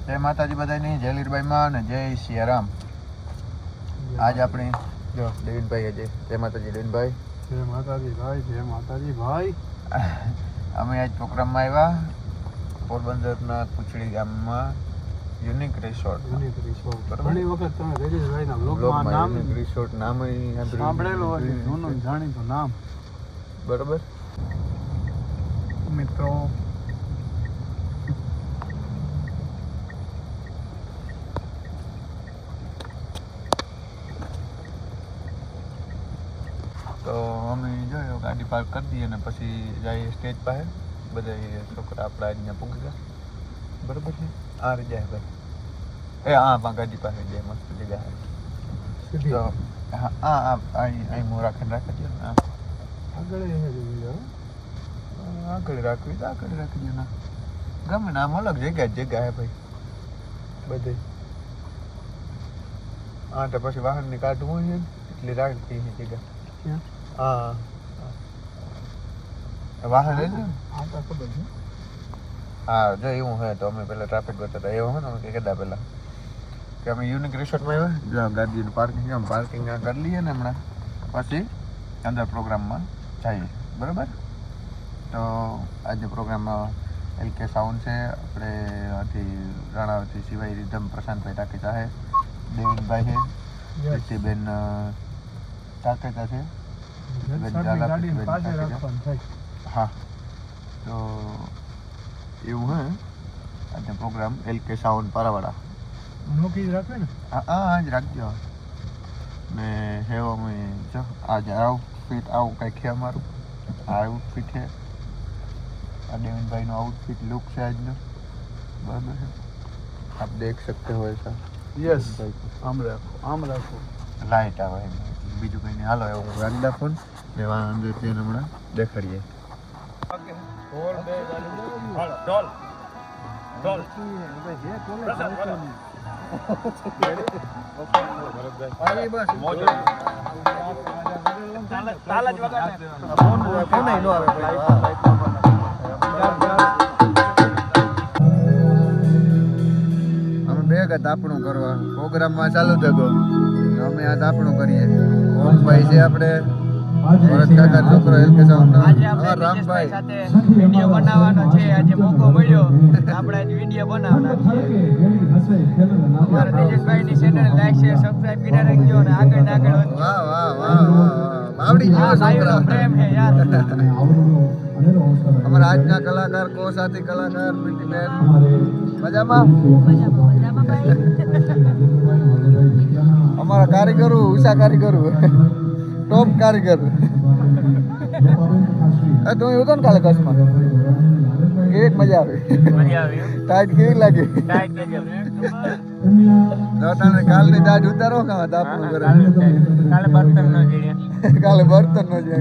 જય માતાજી બધાની, જય લીરબાઈમાં અને જય સિયારામ. આજ આપણે જો દેવીનભાઈ જય માતાજી. દેવીનભાઈ જય માતાજી ભાઈ. જય માતાજી ભાઈ. અમે આજ પ્રોગ્રામમાં આવ્યા પોરબંદરના કુચડી ગામમાં યુનિક રિસોર્ટ. ઘણી વખત તમે રેજીશભાઈના બ્લોગમાં નામ રિસોર્ટ નામ સાંભળેલું હશે, જૂનું જાણીતું નામ. બરોબર મિત્રો તો અમે જોયો ગાડી પાર્ક કરી દઈએ ને પછી જઈએ સ્ટેજ પાસે. બધા છોકરા આપણા અહીંયા પૂગી ગયા. બરોબર છે. આ રહી જાય ભાઈ. હા ગાડી પાસે જાય, મસ્ત જગ્યા. તો હા અહીં હું રાખીને રાખી દો. હા આગળ રાખવી તો આગળ રાખી દો. ના ગમે ને આમ અલગ જગ્યા હે ભાઈ બધે. હા તો પછી વાહનને કાઢવું હોય ને એટલે રાખી જગ્યા. હા વાહન રહે ને. હા જો એવું હોય તો અમે પેલા ટ્રાફિક બતાતા એવું હોય ને અમે કીધા પેલા કે અમે યુનિક રિસોર્ટમાં આવ્યા. જો ગાડીનું પાર્કિંગ પાર્કિંગ કરી લઈએ ને હમણાં પછી અંદર પ્રોગ્રામમાં જઈએ. બરાબર. તો આજે પ્રોગ્રામમાં LK સાઉન્ડ છે, આપણે આથી રાણાવથી સિવાય રીધમ પ્રશાંતભાઈ ટાકેચા છે, દેવનભાઈ છે, પ્રીતિબેન ટાકેચા છે, હા. તો એવું હે આજે પ્રોગ્રામ LK સાઉન્ડ પારાવાડા. નોકી રાખે ને. હા જ રાખજો. ને હેવો અમે જો આજે આઉટફિટ આવું કંઈક છે અમારું. આ આઉટફિટ છે, આ દેવનભાઈનો આઉટફિટ લુક છે આજનો. બરાબર છે. આપ દેખ सकते हो ऐसा. યસ આમ રાખો લાઈટ આવે બીજું કંઈ નહીં. હાલો એવું રાખી ફોન લેવા અંદર તેને હમણાં દેખાડીએ. અમે બે તાપણું કરવા પ્રોગ્રામમાં ચાલુ થતો. અમે આ તાપણું કરીએ. ઓમભાઈ છે આપણે, ભરત કાકા છોકરો LK સાઉન્ડ. રામભાઈ સાથે વિડિયો બનાવવાનો છે. આજે મોકો મળ્યો આપણે આજ વિડિયો બનાવવાના છે. અમારા તેજસભાઈની ચેનલ લાઈક શેર સબસ્ક્રાઇબ કરી રાખજો અને આગળ ને આગળ વધજો. વાહ વાહ વાહ વાહ આવડી ગયો છોકરા. પ્રેમ હે યાર. અમારા આજના કલાકાર કોસાથી કલાકાર પ્રીતિબેન મજામાં. અમારા કારીગરો ઉષા કારીગરો ટોપ કારીગર. તું એવું તો ને કાલે કચ્છમાં કેવી મજા આવી? ટાઈટ કેવી લાગી? કાલની દાઢ ઉતારો કાં તાપણું કરે. કાલે બર્તન નો છે.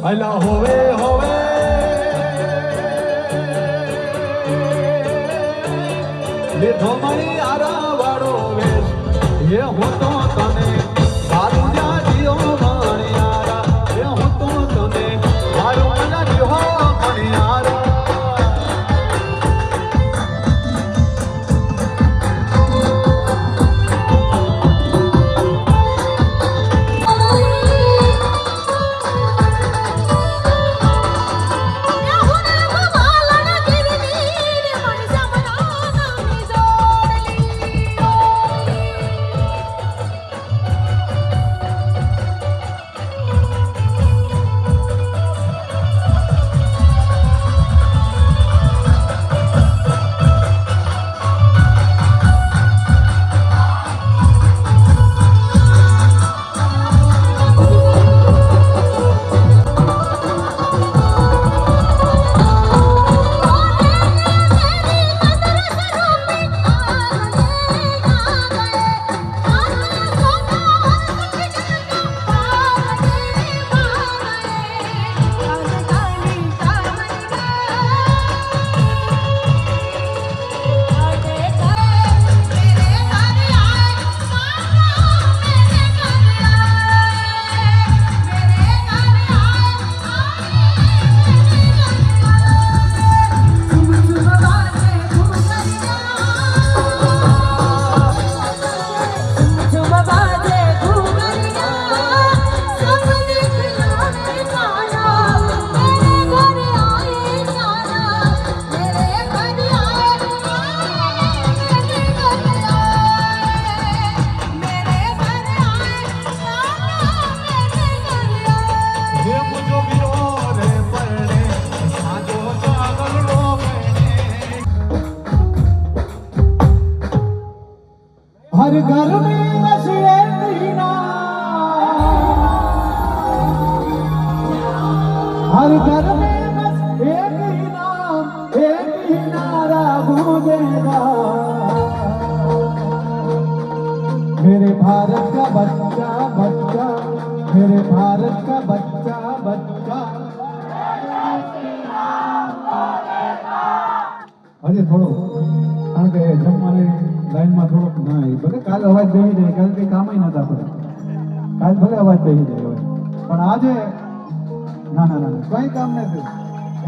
અલા હોવે હોવે લીધો મળી આરા વાળો વેશ એ હું તો તને મારું જાજીઓ મણિયારા એ હું તો તને મારું જાજીઓ મણિયારા हर घर में बस एक ही नाम हर घर में बस एक ही नाम एक ही नारा गूंजेगा मेरे भारत का बच्चा बच्चा मेरे भारत का बच्चा बच्चा अरे थोड़ो કારણ કે જમવાની લાઈનમાં થોડોક ના એ ભલે કાલ અવાજ બેસી જાય કાલ કંઈ કામ નતા પડે કાલ ભલે અવાજ બેસી જાય હવે પણ આજે ના ના ના કંઈ કામ નથી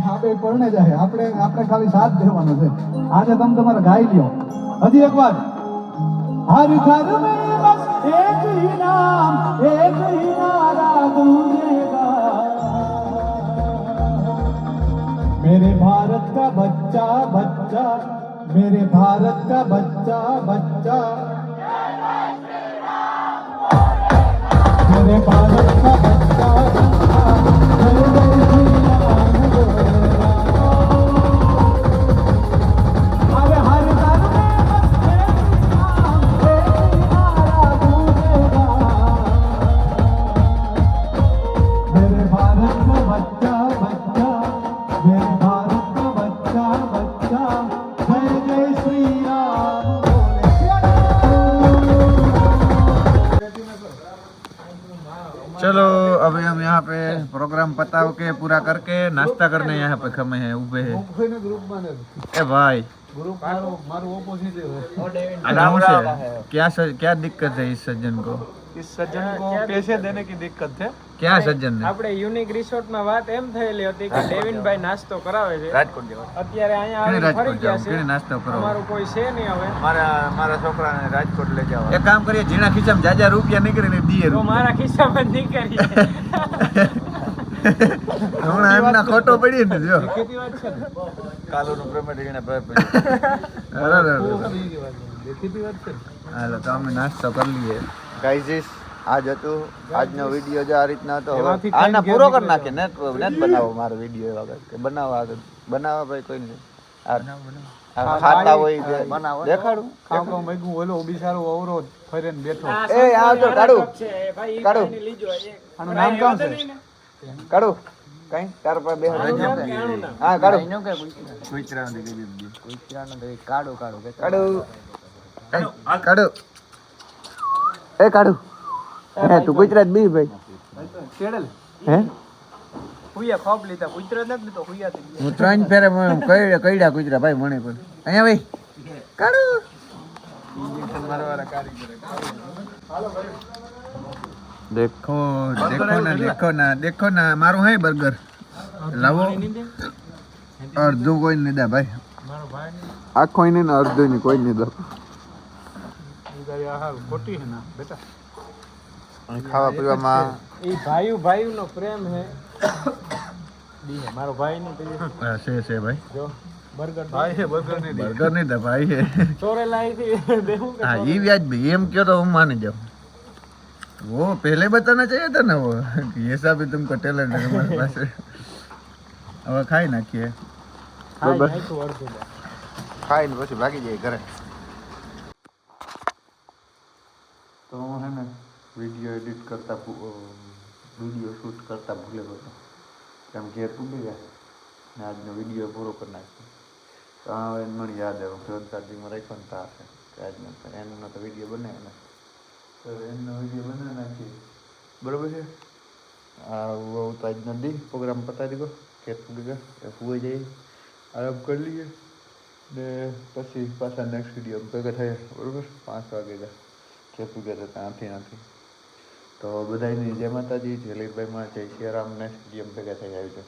આપણે પરણે જાય આપણે ખાલી સાથ દેવાનો છે આજે તમે તમારે ગાઈ લ્યો હજી એક વાર હર ઘર મેં બસ એક ही नाम एक ही नारा गूंजेगा मेरे भारत का बच्चा बच्चा मेरे भारत का बच्चा बच्चा मेरे भारत का बच्चा बच्चा मेरे जय श्री राम बोलेगा अरे हर घर में बस एक ही नाम एक ही नारा गूंजेगा मेरे भारत का बच्चा बच्चा मेरे भारत का बच्चा बच्चा जय जय श्री राम चलो अभी हम यहाँ पे प्रोग्राम पता के पूरा करके नाश्ता करने यहाँ पे खमे हैं उबे हैं ए भाई ग्रुप मारो ऑपोजिट आराम से क्या दिक्कत है इस सज्जन को इस सज्जन को पैसे देने की दिक्कत है क्या सज्जन ने આપણે યુનિક રિસોર્ટમાં વાત એમ થયેલી હતી કે ડેવિનભાઈ નાસ્તો કરાવે છે રાજકોટ જવા અત્યારે અહીંયા કેને આવીને ફરી રાજકોટ ગયા જાવ છે કેને નાસ્તો કરો અમારું કોઈ છે નહીં હવે મારા છોકરાને રાજકોટ લઈ જાવ એક કામ કરીએ જીણા ખીચામાં જાજા રૂપિયા નીકળીને દીએ તો મારા ખિસ્સામાં જ નીકળીએ હમણાં એમના ખોટો પડી ને જો કેટલી વાત છે કાલોનું પેમેન્ટ એને ભાઈ અરે કેટલી વાત છે હાલો તો અમે નાસ્તો કરી લઈએ ગાઈઝ આજ હતું આજનો વિડીયો જો આ રીતના હતો એમાંથી આના કઈ પૂરો ગેમ કરી નાખે નેટ બનાવો મારો વિડીયો એવા કે બનાવવા ભાઈ કોઈ નથી આ ખાતા હોય છે દેખાડું કામ મેગું ઓલો બિચારો અવરોધ ફરીને બેઠો એ આ તો કાઢું છે ભાઈ ઈ કાઢું. ભાઈને લીજો આનું નામ કામ છે કાઢું કઈ તાર પર બે હા કાઢું કુતરાનું દે કુતરાનું દે કાઢું એ કાઢું હે તું ગુજરાત બી ભાઈ ચેડલ હે હુયા ખોપ લીધા કુતરો નથી લીધો હુયા થી હું ત્રણ ફેરે કઈડા કુતરા ભાઈ મને પણ અહીંયા ભાઈ કાઢો ઇન્જેક્શન મારવાળા કારીગર દેખો દેખો ના મારું હે બર્ગર લાવો અડધું કોઈ નહીં દે ભાઈ આખો નહીં ને અડધું નહીં કોઈ નહીં દો અને ખાવા પીવામાં એ ભાઈ નો પ્રેમ હે મારો ભાઈ ને પેલી છે ભાઈ જો બર્ગર ભાઈ છે બર્ગર નહીં દે. બર્ગર નહીં દે ભાઈ છે ચોરેલા થી દેવું કે हाँ ये व्याज भी एम क्यों तो हम मान जाओ वो पहले बताना चाहिए था ना वो कि ऐसा भी तुमको टैलेंट है हमारे पास હવે ખાઈ નાખીએ બરાબર ખાઈને પછી ભાગી જાય ઘરે તો હું હે ને વિડીયો એડિટ કરતા વિડીયો શૂટ કરતા ભૂલે ગયો કેમ ઘેર તૂટી ગયા ને આજનો વિડીયો પૂરો કરી નાખ્યો તો હવે મને યાદ આવ્યું ફોન ચાર્જિંગમાં રાખ્યો ને તા હશે કે આજનો એનો તો વિડીયો બનાવે ને તો એનો વિડીયો બનાવી નાખીએ બરાબર છે આ તો આજનો દી પ્રોગ્રામ પતાવી દીધો કે તૂટી ગયા સુઈ જઈએ આરામ કરી લઈએ ને પછી પાછા નેક્સ્ટ વિડીયો ભેગા થયા બરાબર 5 વાગે ગયા ખેતું ગયા હતા ત્યાંથી તો બધાની જય માતાજી જય લલિતભાઈમાં જય સિયારામ નેક્સ્ટ વિડીયો ભેગા થઈ આવી છે